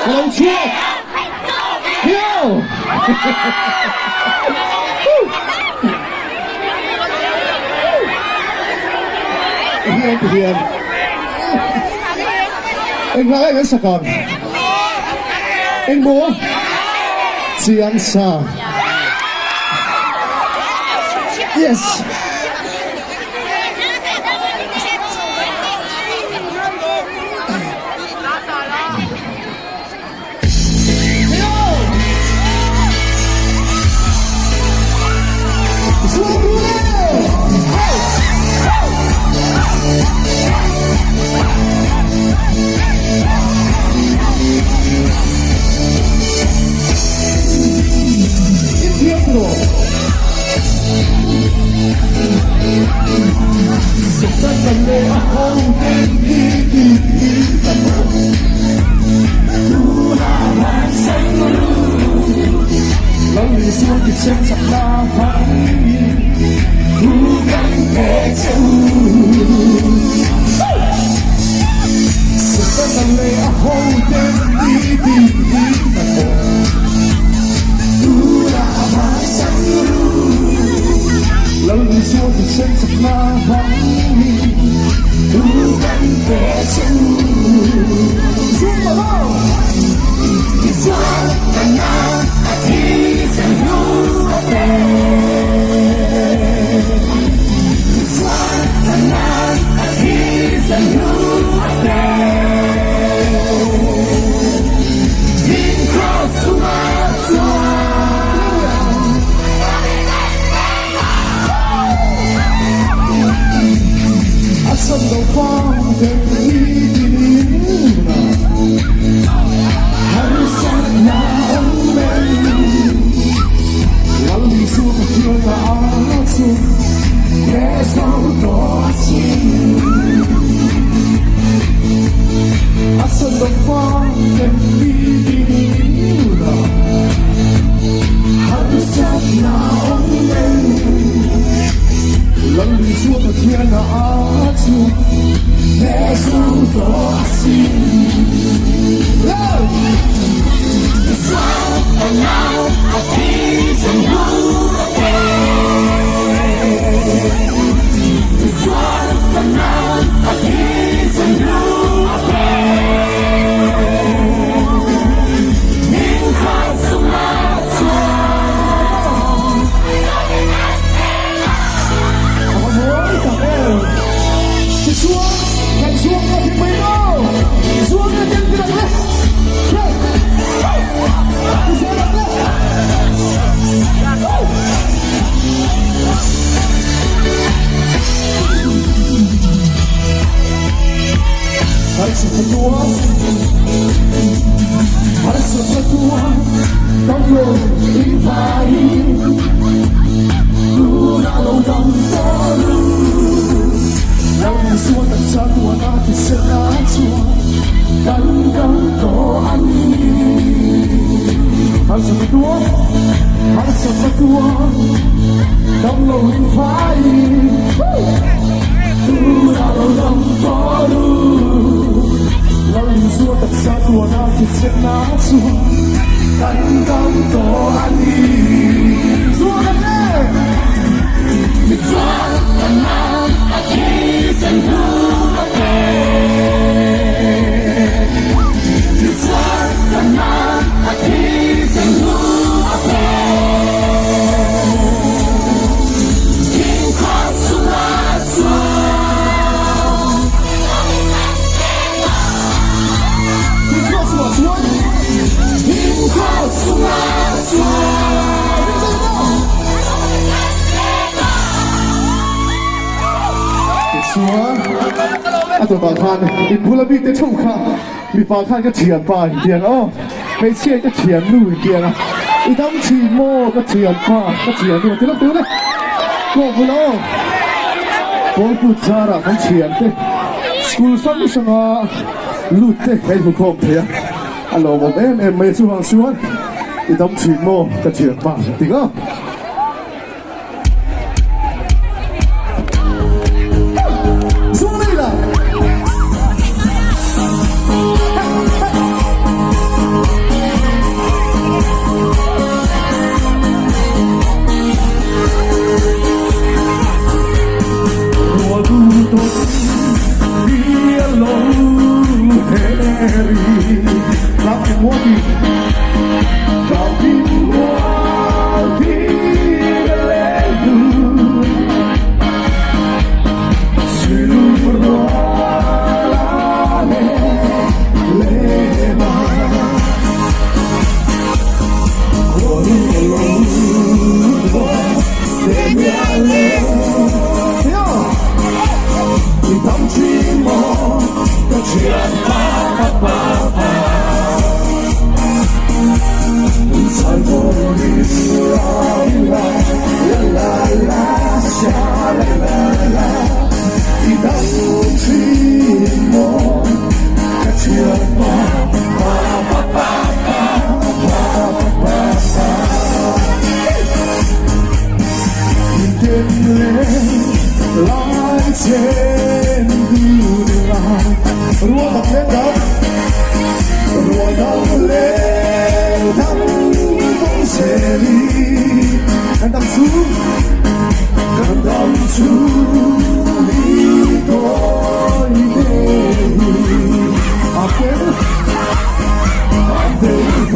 เราช่วยเที่ยวเฮียนเอ็งรักไอ้กันสักก่อนเอ็งโบเจียนซา yesตัวต่อทานอีกผู้ละมีแต่ช่องข้ามีปลาข้านก็เฉียนปลาอีกเดียงอ๋อไม่เชี่ยก็เฉียนนู่นอีกเดียงอีทั้งชีโม่ก็เฉียนปลาก็เฉียนนู่นที่เราดูเลยก็พวกเราพวกผู้ชายอะทั้งเฉียนเต้สกูลฟังไม่สง่าลุดเต้ให้ผู้ครองเทียอันเราบอกไม่สู้หางส่วนอีทั้งชีโม่ก็เฉียนปลาจริงอ๋อ让我的，让我的泪流，去罗拉雷玛，我的眼泪，你当寂寞的牵绊。在我的啦啦啦啦下啦啦啦，你当寂寞的牵绊。一点点来牵不的爱，如果能连到，若能连到。这里，看当初你多一点，阿贝方，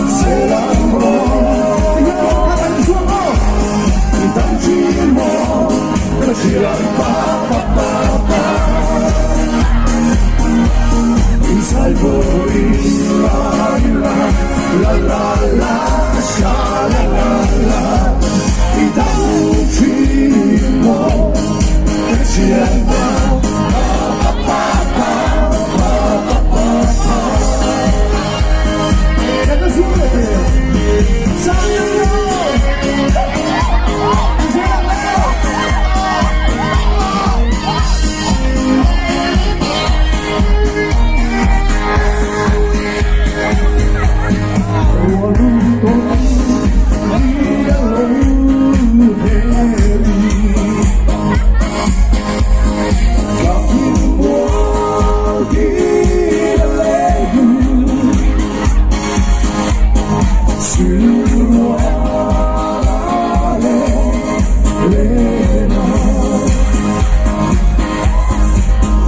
谁让我？你说哦，你当寂寞，可是让你才不会啦啦啦，下啦啦啦，你当寂寞的牵绊。两个兄弟，加油！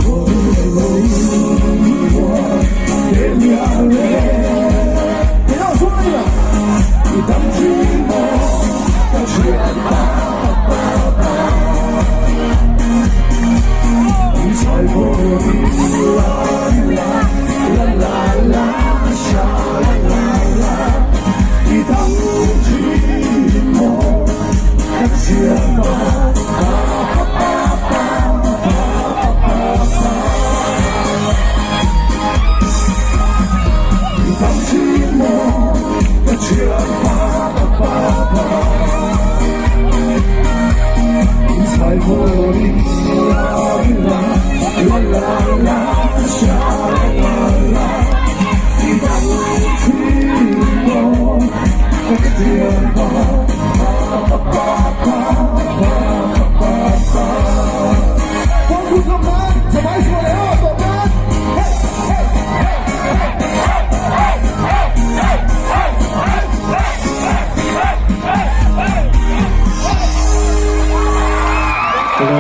我的泪，我的眼泪。